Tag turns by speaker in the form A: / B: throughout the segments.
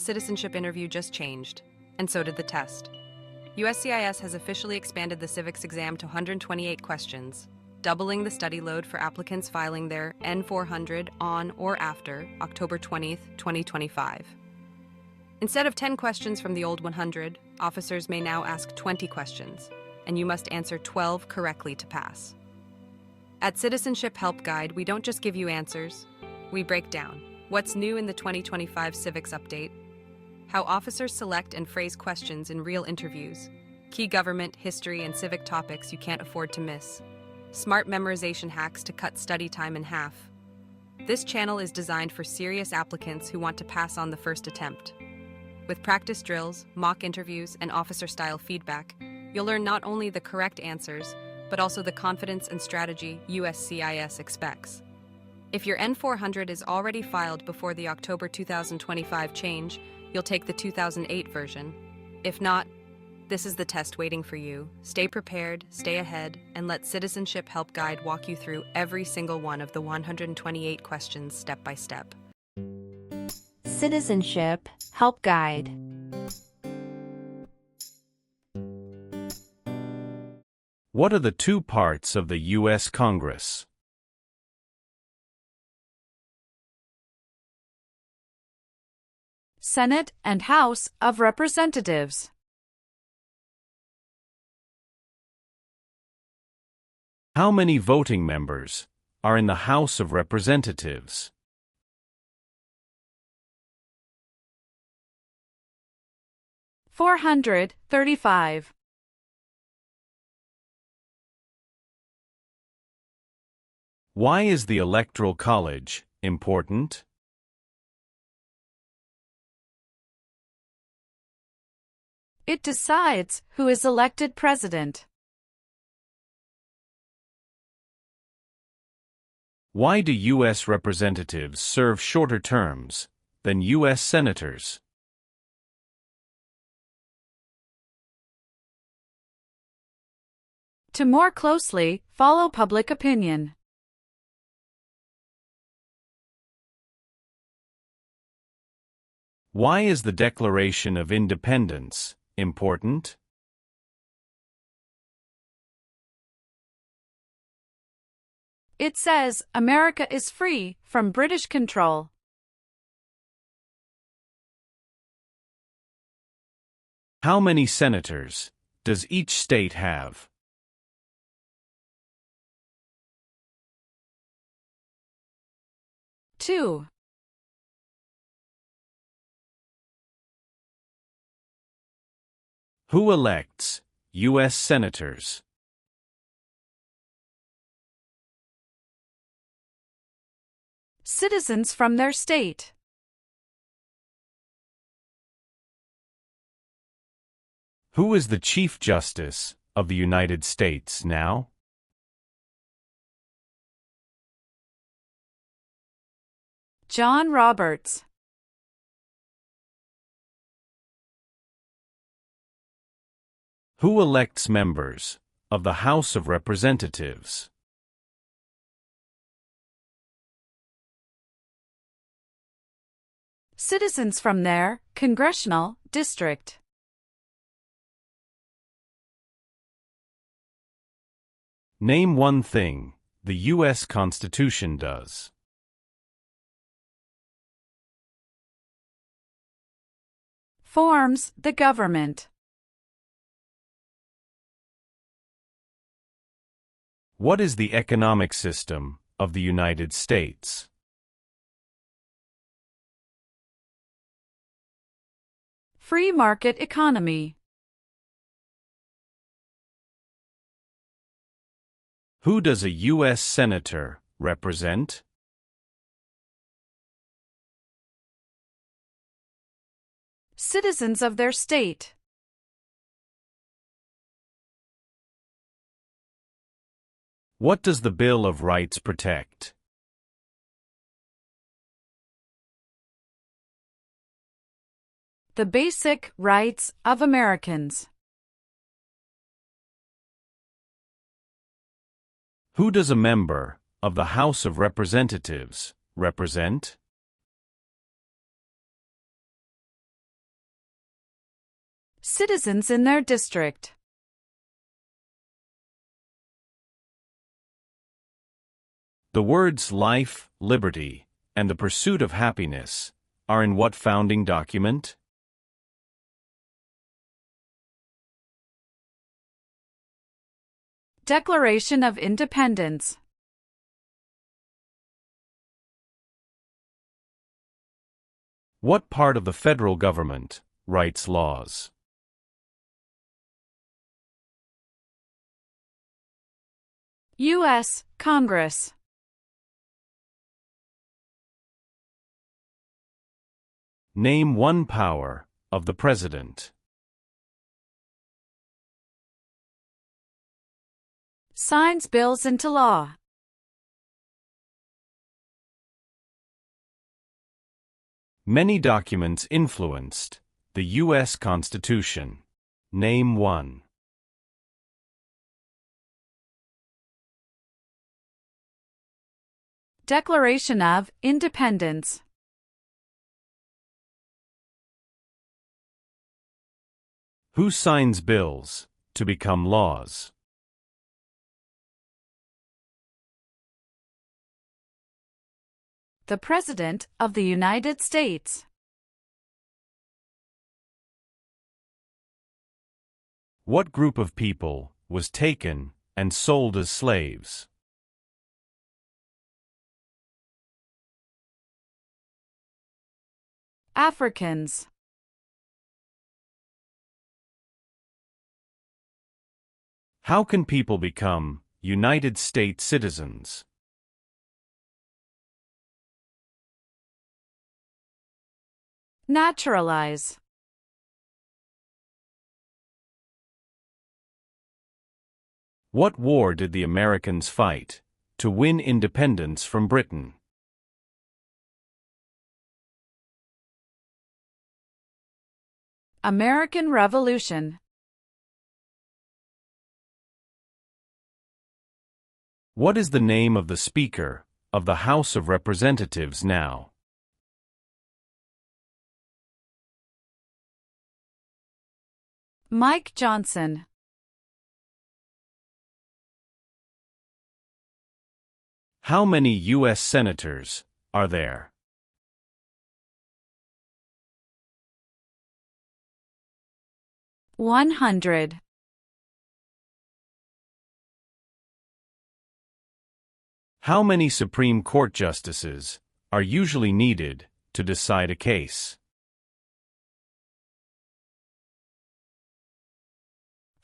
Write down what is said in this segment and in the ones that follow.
A: Citizenship interview just changed, and so did the test. USCIS has officially expanded the Civics exam to 128 questions, doubling the study load for applicants filing their N400 on or after October 20, 2025. Instead of 10 questions from the old 100, officers may now ask 20 questions, and you must answer 12 correctly to pass. At Citizenship Help Guide, we don't just give you answers, we break down what's new in the 2025 Civics update, how officers select and phrase questions in real interviews, key government, history, and civic topics you can't afford to miss, smart memorization hacks to cut study time in half. This channel is designed for serious applicants who want to pass on the first attempt. With practice drills, mock interviews, and officer-style feedback, you'll learn not only the correct answers, but also the confidence and strategy USCIS expects. If your N400 is already filed before the October 2025 change, you'll take the 2008 version. If not, this is the test waiting for you. Stay prepared, stay ahead, and let Citizenship Help Guide walk you through every single one of the 128 questions step by step.
B: Citizenship Help Guide.
C: What are the two parts of the U.S. Congress?
D: Senate and House of Representatives.
C: How many voting members are in the House of Representatives?
D: $435.
C: Why is the Electoral College important?
D: It decides who is elected president.
C: Why do U.S. representatives serve shorter terms than U.S. senators?
D: To more closely follow public opinion.
C: Why is the Declaration of Independence important?
D: It says America is free from British control.
C: How many senators does each state have?
D: Two.
C: Who elects U.S. senators?
D: Citizens from their state.
C: Who is the Chief Justice of the United States now?
D: John Roberts.
C: Who elects members of the House of Representatives?
D: Citizens from their congressional district.
C: Name one thing the U.S. Constitution does.
D: Forms the government.
C: What is the economic system of the United States?
D: Free market economy.
C: Who does a U.S. Senator represent?
D: Citizens of their state.
C: What does the Bill of Rights protect?
D: The basic rights of Americans.
C: Who does a member of the House of Representatives represent?
D: Citizens in their district.
C: The words life, liberty, and the pursuit of happiness are in what founding document?
D: Declaration of Independence.
C: What part of the federal government writes laws?
D: U.S. Congress.
C: Name one power of the President.
D: Signs bills into law.
C: Many documents influenced the U.S. Constitution. Name one.
D: Declaration of Independence.
C: Who signs bills to become laws?
D: The President of the United States.
C: What group of people was taken and sold as slaves?
D: Africans.
C: How can people become United States citizens?
D: Naturalize.
C: What war did the Americans fight to win independence from Britain?
D: American Revolution.
C: What is the name of the Speaker of the House of Representatives now?
D: Mike Johnson.
C: How many U.S. senators are there?
D: $100.
C: How many Supreme Court justices are usually needed to decide a case?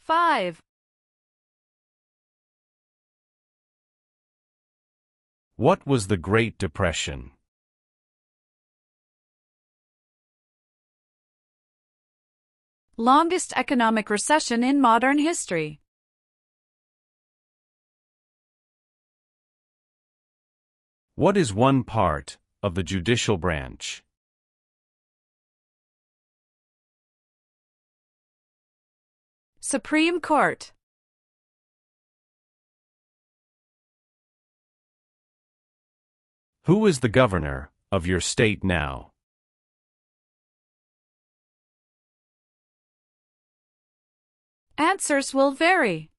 D: 5.
C: What was the Great Depression?
D: Longest economic recession in modern history.
C: What is one part of the judicial branch?
D: Supreme Court.
C: Who is the governor of your state now?
D: Answers will vary.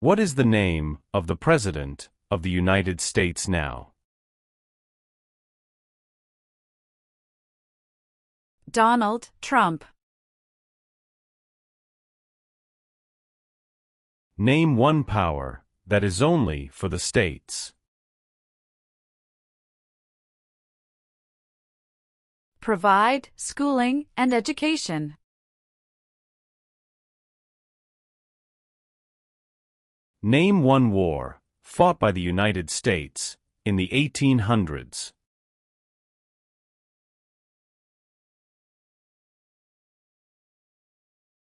C: What is the name of the President of the United States now?
D: Donald Trump.
C: Name one power that is only for the states.
D: Provide schooling and education.
C: Name one war fought by the United States in the 1800s.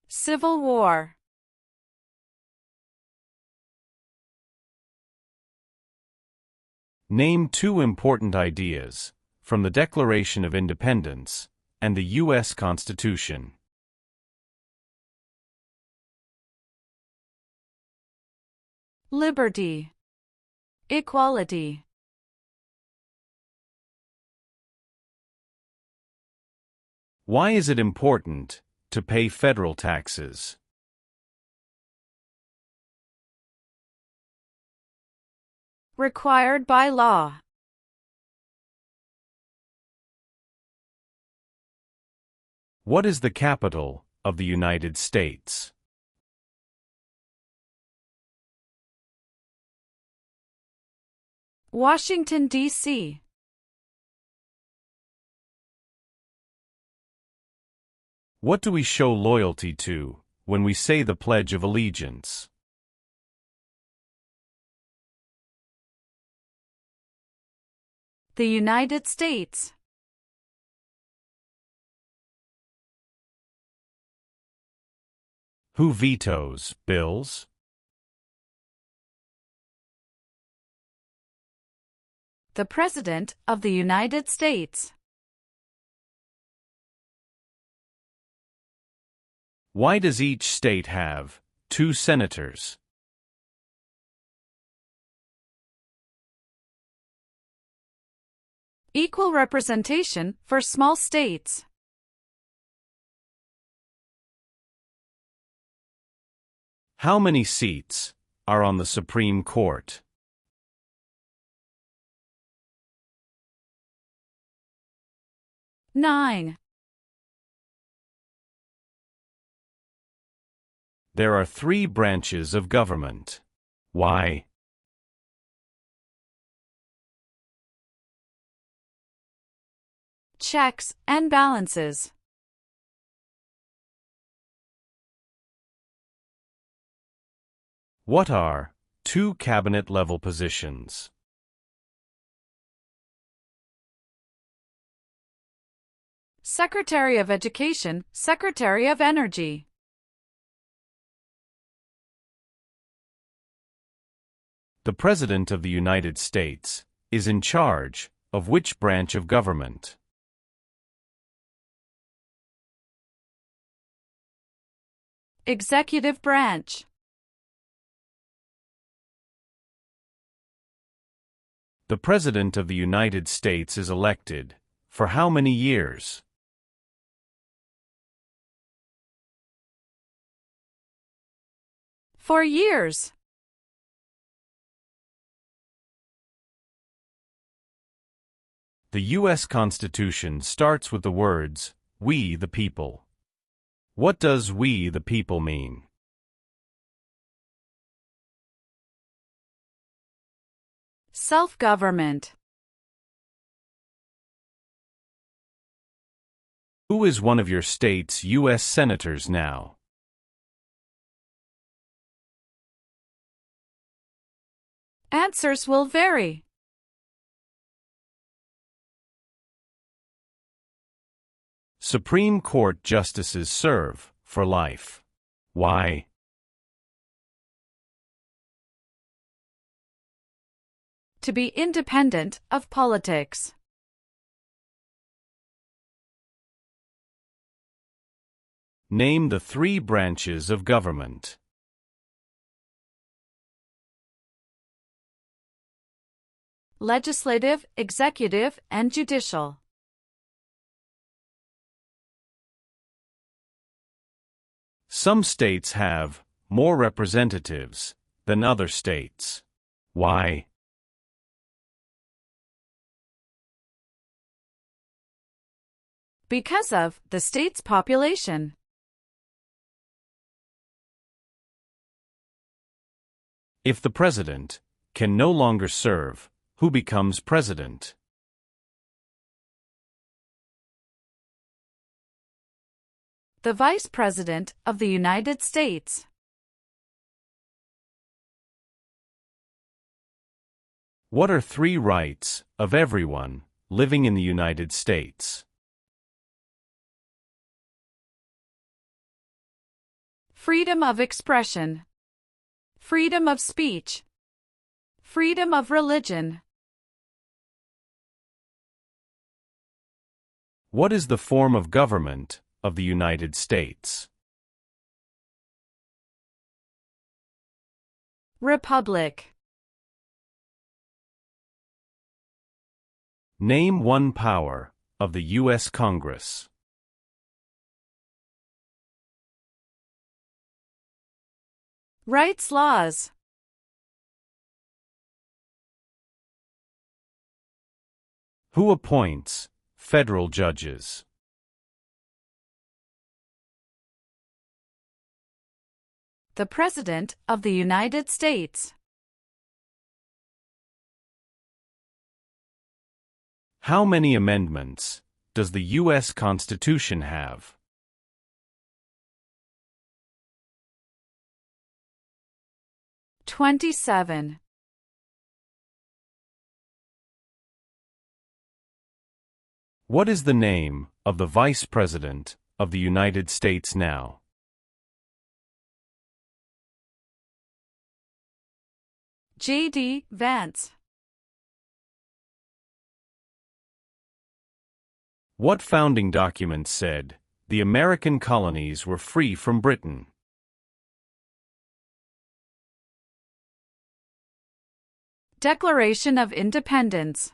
D: Civil War.
C: Name two important ideas from the Declaration of Independence and the U.S. Constitution.
D: Liberty. Equality.
C: Why is it important to pay federal taxes?
D: Required by law.
C: What is the capital of the United States?
D: Washington, D.C.
C: What do we show loyalty to when we say the Pledge of Allegiance?
D: The United States.
C: Who vetoes bills?
D: The President of the United States.
C: Why does each state have 2 senators?
D: Equal representation for small states.
C: How many seats are on the Supreme Court?
D: Nine.
C: There are 3 branches of government. Why?
D: Checks and balances.
C: What are 2 cabinet-level positions?
D: Secretary of Education, Secretary of Energy.
C: The President of the United States is in charge of which branch of government?
D: Executive branch.
C: The President of the United States is elected for how many years?
D: For years.
C: The U.S. Constitution starts with the words, "We the people." What does "we the people" mean?
D: Self-government.
C: Who is one of your state's U.S. senators now?
D: Answers will vary.
C: Supreme Court justices serve for life. Why?
D: To be independent of politics.
C: Name the 3 branches of government.
D: Legislative, executive, and judicial.
C: Some states have more representatives than other states. Why?
D: Because of the state's population.
C: If the president can no longer serve, who becomes president?
D: The Vice President of the United States.
C: What are 3 rights of everyone living in the United States?
D: Freedom of expression. Freedom of speech. Freedom of religion.
C: What is the form of government of the United States?
D: Republic.
C: Name one power of the U.S. Congress.
D: Rights laws.
C: Who appoints federal judges?
D: The President of the United States.
C: How many amendments does the U.S. Constitution have?
D: $27.
C: What is the name of the Vice President of the United States now?
D: J.D. Vance.
C: What founding document said the American colonies were free from Britain?
D: Declaration of Independence.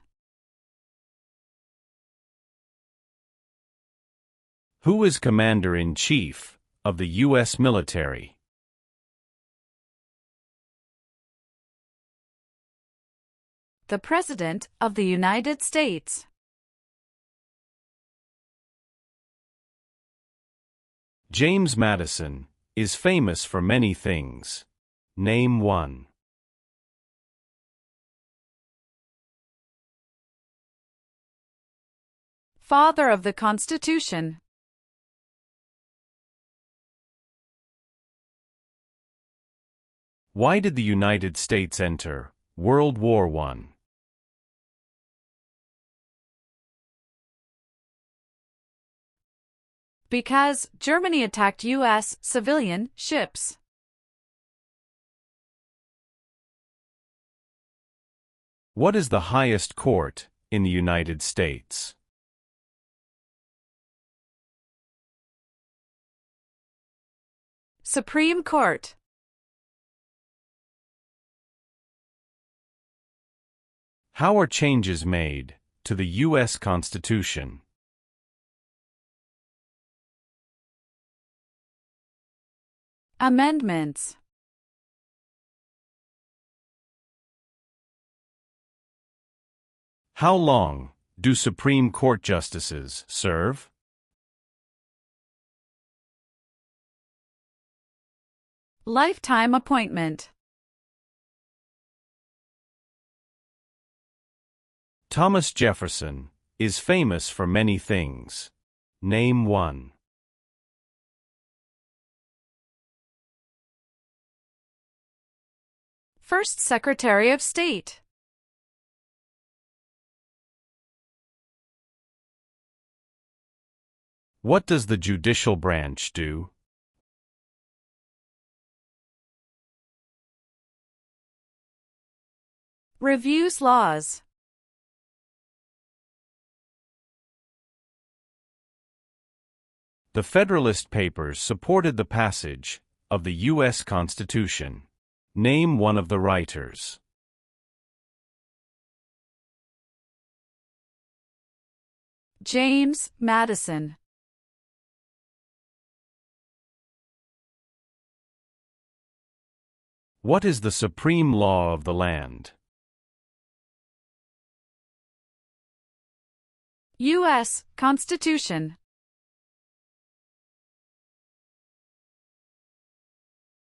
C: Who is Commander-in-Chief of the U.S. military?
D: The President of the United States.
C: James Madison is famous for many things. Name one.
D: Father of the Constitution.
C: Why did the United States enter World War I?
D: Because Germany attacked U.S. civilian ships.
C: What is the highest court in the United States?
D: Supreme Court.
C: How are changes made to the U.S. Constitution?
D: Amendments.
C: How long do Supreme Court justices serve?
D: Lifetime appointment.
C: Thomas Jefferson is famous for many things. Name one.
D: First Secretary of State.
C: What does the judicial branch do?
D: Reviews laws.
C: The Federalist Papers supported the passage of the U.S. Constitution. Name one of the writers.
D: James Madison.
C: What is the supreme law of the land?
D: U.S. Constitution.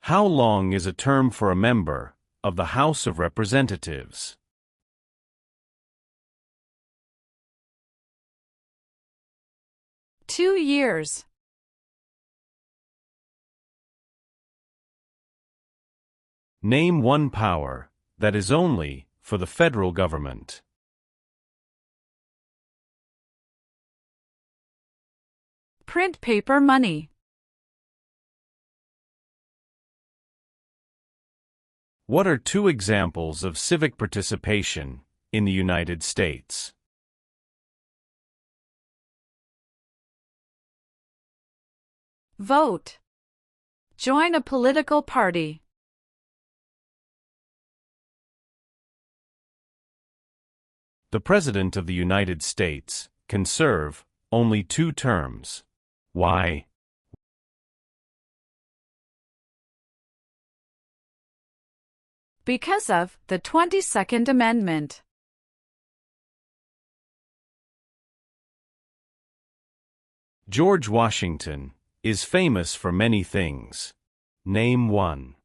C: How long is a term for a member of the House of Representatives?
D: Two years.
C: Name one power that is only for the federal government.
D: Print paper money.
C: What are two examples of civic participation in the United States?
D: Vote. Join a political party.
C: The President of the United States can serve only 2 terms. Why?
D: because of the 22nd Amendment.
C: George Washington is famous for many things. Name one.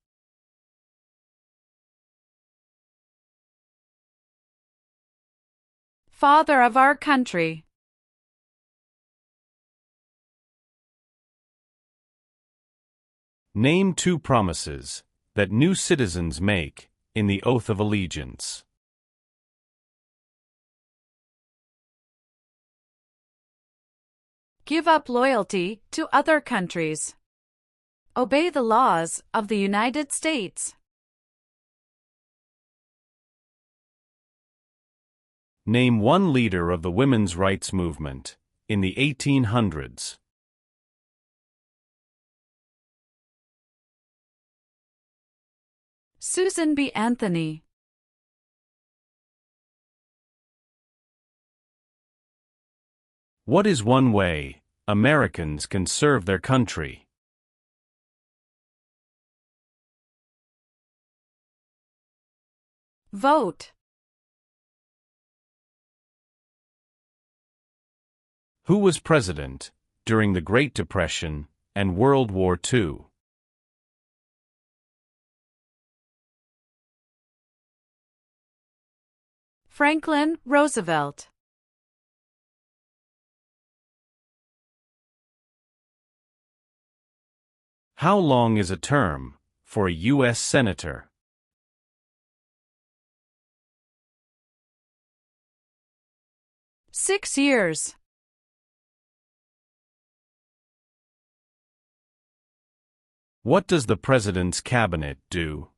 D: Father of our country.
C: Name two promises that new citizens make in the oath of allegiance.
D: Give up loyalty to other countries. Obey the laws of the United States.
C: Name one leader of the women's rights movement in the 1800s.
D: Susan B. Anthony.
C: What is one way Americans can serve their country?
D: Vote.
C: Who was president during the Great Depression and World War II?
D: Franklin Roosevelt.
C: How long is a term for a U.S. Senator?
D: Six years.
C: What does the President's Cabinet do?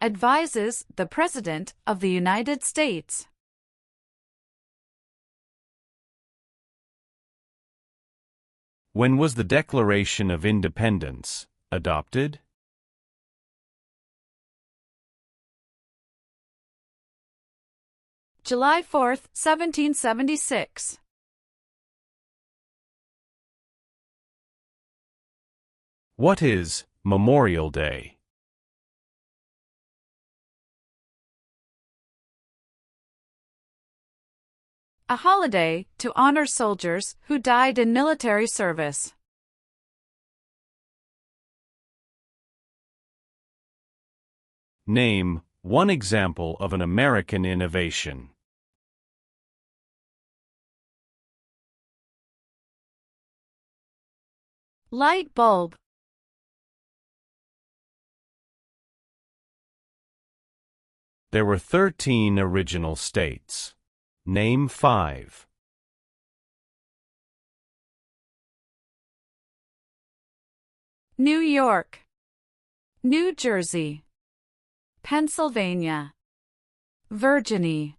D: Advises the President of the United States.
C: When was the Declaration of Independence adopted?
D: July 4, 1776.
C: What is Memorial Day?
D: A holiday to honor soldiers who died in military service.
C: Name one example of an American innovation.
D: Light bulb.
C: There were 13 original states. Name 5.
D: New York, New Jersey, Pennsylvania, Virginia,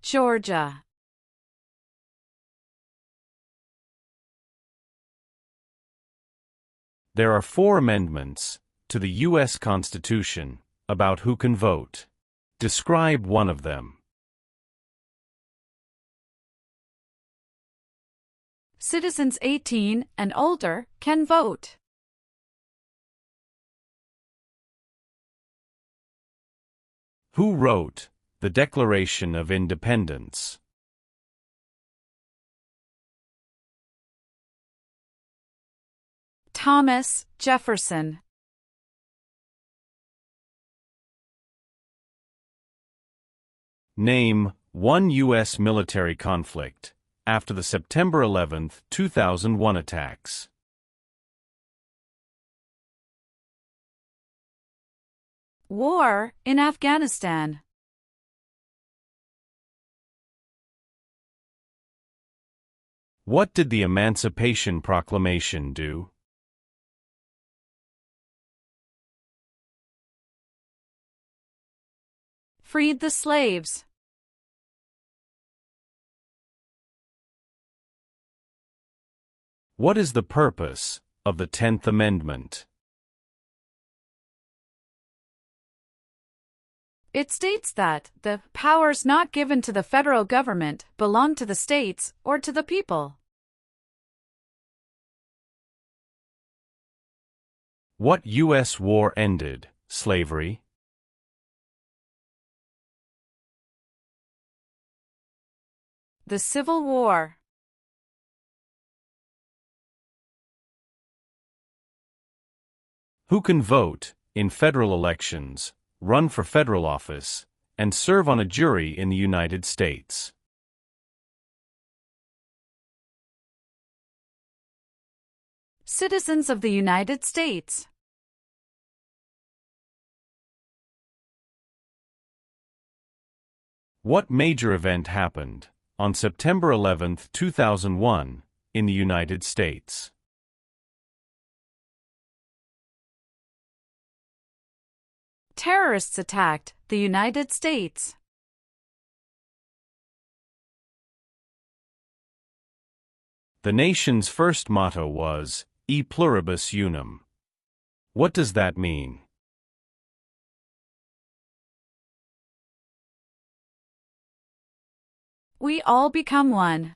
D: Georgia.
C: There are 4 amendments to the U.S. Constitution about who can vote. Describe one of them.
D: Citizens 18 and older can vote.
C: Who wrote the Declaration of Independence?
D: Thomas Jefferson.
C: Name one U.S. military conflict after the September 11, 2001 attacks.
D: War in Afghanistan.
C: What did the Emancipation Proclamation do?
D: Freed the slaves.
C: What is the purpose of the 10th Amendment?
D: It states that the powers not given to the federal government belong to the states or to the people.
C: What U.S. war ended slavery?
D: The Civil War.
C: Who can vote in federal elections, run for federal office, and serve on a jury in the United States?
D: Citizens of the United States.
C: What major event happened on September 11, 2001, in the United States?
D: Terrorists attacked the United States.
C: The nation's first motto was, E pluribus unum. What does that mean?
D: We all become one.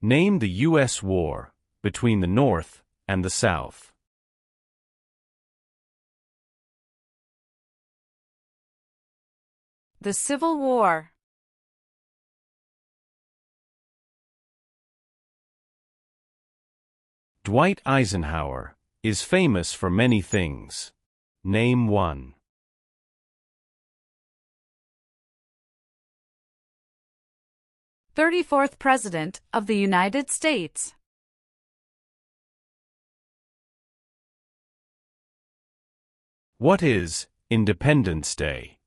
C: Name the U.S. war between the North and the South.
D: The Civil War.
C: Dwight Eisenhower is famous for many things. Name one.
D: 34th President of the United States.
C: What is Independence Day?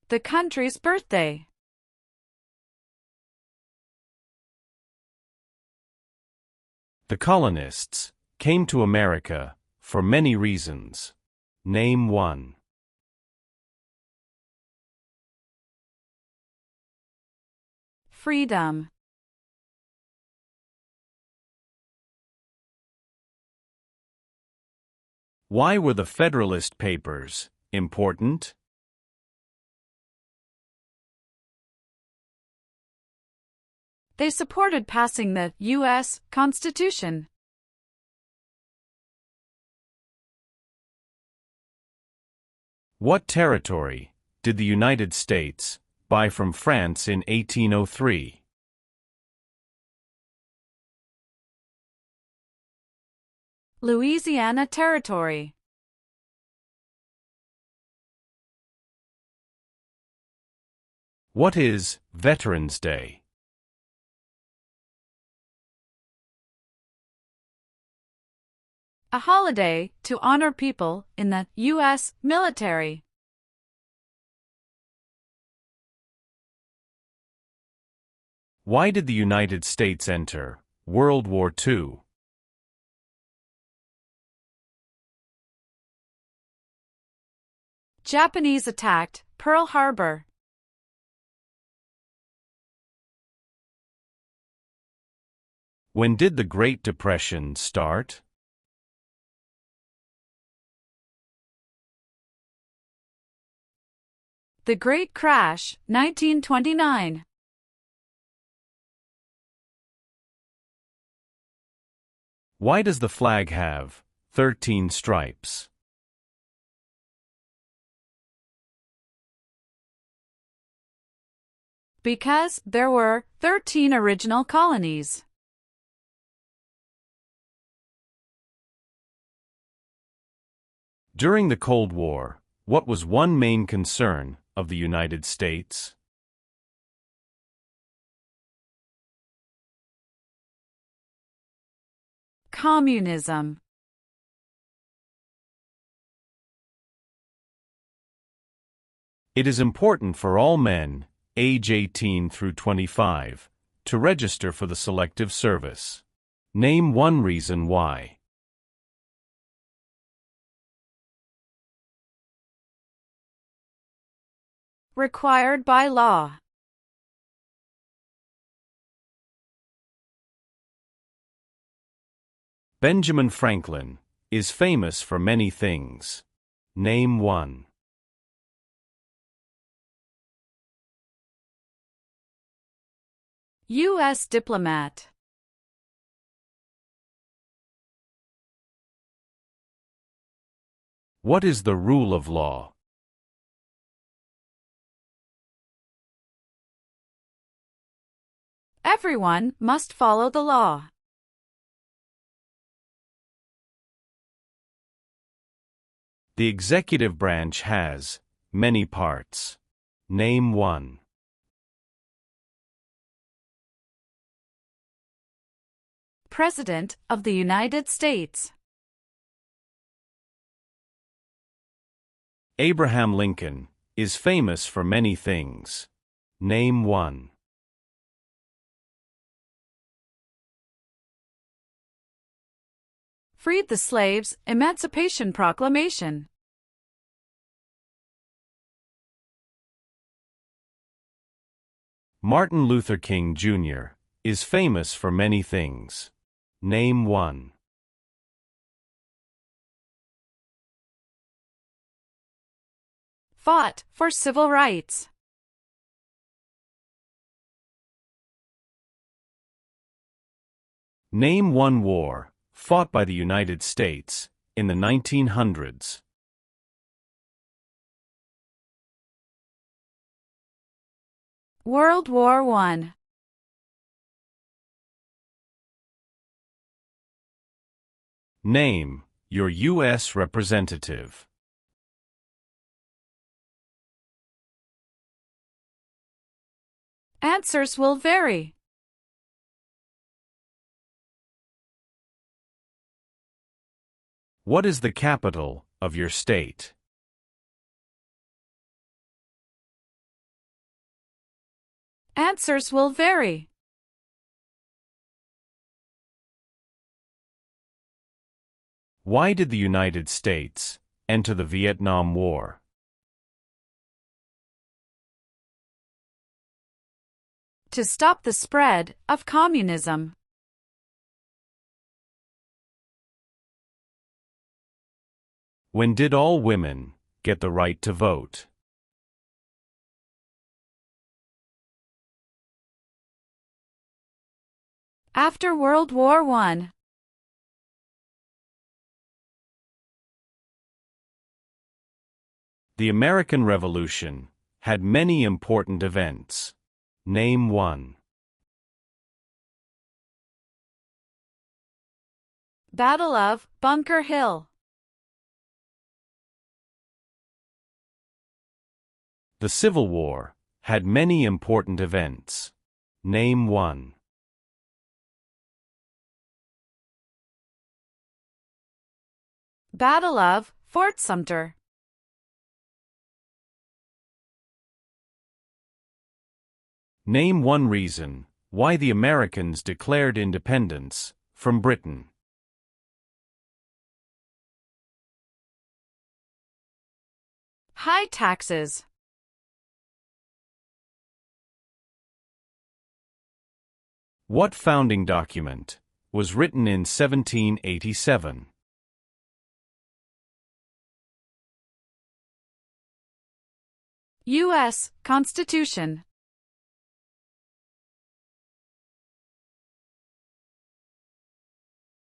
D: The country's birthday.
C: The colonists came to America for many reasons. Name one.
D: Freedom.
C: Why were the Federalist Papers important?
D: They supported passing the U.S. Constitution.
C: What territory did the United States buy from France in 1803?
D: Louisiana Territory.
C: What is Veterans Day?
D: A holiday to honor people in the U.S. military.
C: Why did the United States enter World War II?
D: Japanese attacked Pearl Harbor.
C: When did the Great Depression start?
D: The Great Crash, 1929.
C: Why does the flag have 13 stripes?
D: Because there were 13 original colonies.
C: During the Cold War, what was one main concern of the United States?
D: Communism.
C: It is important for all men, age 18 through 25, to register for the Selective Service. Name one reason why.
D: Required by law.
C: Benjamin Franklin is famous for many things. Name one.
D: U.S. diplomat.
C: What is the rule of law?
D: Everyone must follow the law.
C: The executive branch has many parts. Name one.
D: President of the United States.
C: Abraham Lincoln is famous for many things. Name one.
D: Freed the slaves, Emancipation Proclamation.
C: Martin Luther King Jr. is famous for many things. Name one.
D: Fought for civil rights.
C: Name one war fought by the United States in the 1900s.
D: World War I.
C: Name your U.S. representative.
D: Answers will vary.
C: What is the capital of your state?
D: Answers will vary.
C: Why did the United States enter the Vietnam War?
D: To stop the spread of communism.
C: When did all women get the right to vote?
D: After World War I.
C: The American Revolution had many important events. Name one.
D: Battle of Bunker Hill.
C: The Civil War had many important events. Name one.
D: Battle of Fort Sumter.
C: Name one reason why the Americans declared independence from Britain.
D: High taxes.
C: What founding document was written in 1787?
D: U.S. Constitution.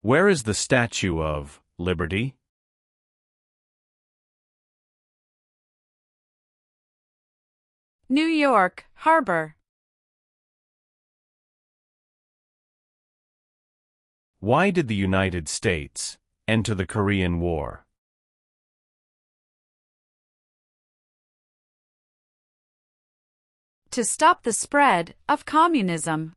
C: Where is the Statue of Liberty?
D: New York Harbor.
C: Why did the United States enter the Korean War?
D: To stop the spread of communism.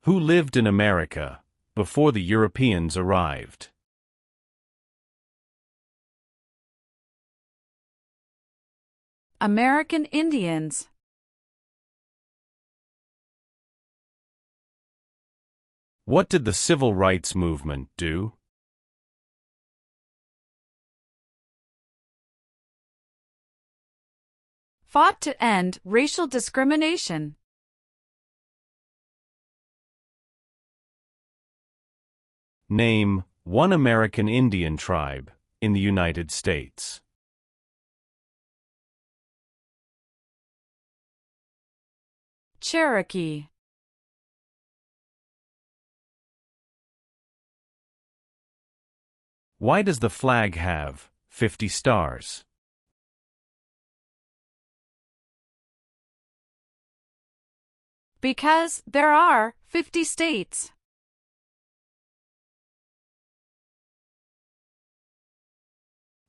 C: Who lived in America before the Europeans arrived?
D: American Indians.
C: What did the Civil Rights Movement do?
D: Fought to end racial discrimination.
C: Name one American Indian tribe in the United States.
D: Cherokee.
C: Why does the flag have 50 stars?
D: Because there are 50 states.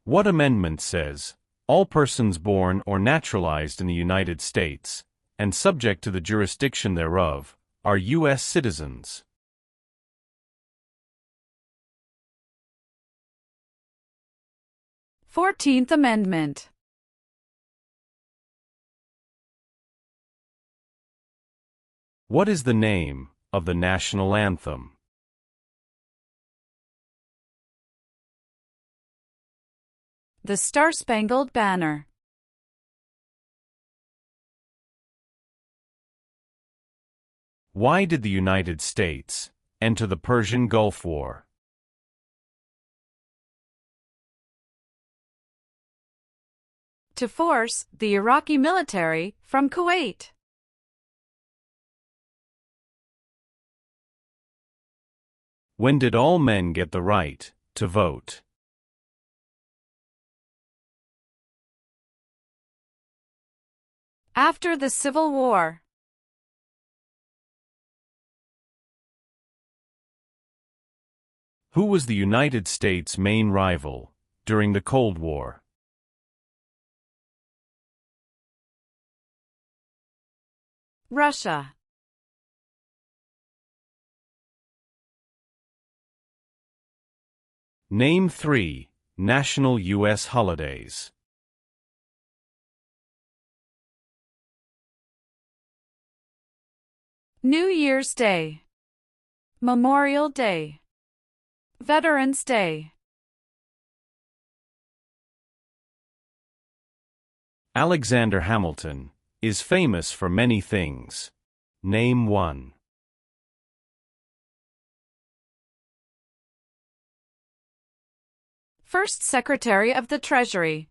C: What amendment says, all persons born or naturalized in the United States, and subject to the jurisdiction thereof, are U.S. citizens?
D: Fourteenth Amendment.
C: What is the name of the national anthem?
D: The Star-Spangled Banner.
C: Why did the United States enter the Persian Gulf War?
D: To force the Iraqi military from Kuwait.
C: When did all men get the right to vote?
D: After the Civil War.
C: Who was the United States' main rival during the Cold War?
D: Russia.
C: Name 3 national U.S. holidays.
D: New Year's Day. Memorial Day. Veterans Day.
C: Alexander Hamilton is famous for many things. Name 1.
D: First Secretary of the Treasury.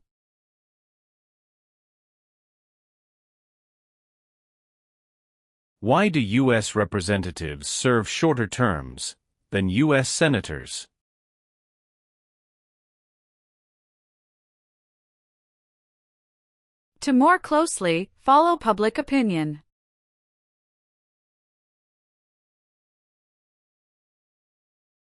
C: Why do U.S. representatives serve shorter terms than U.S. senators?
D: To more closely follow public opinion.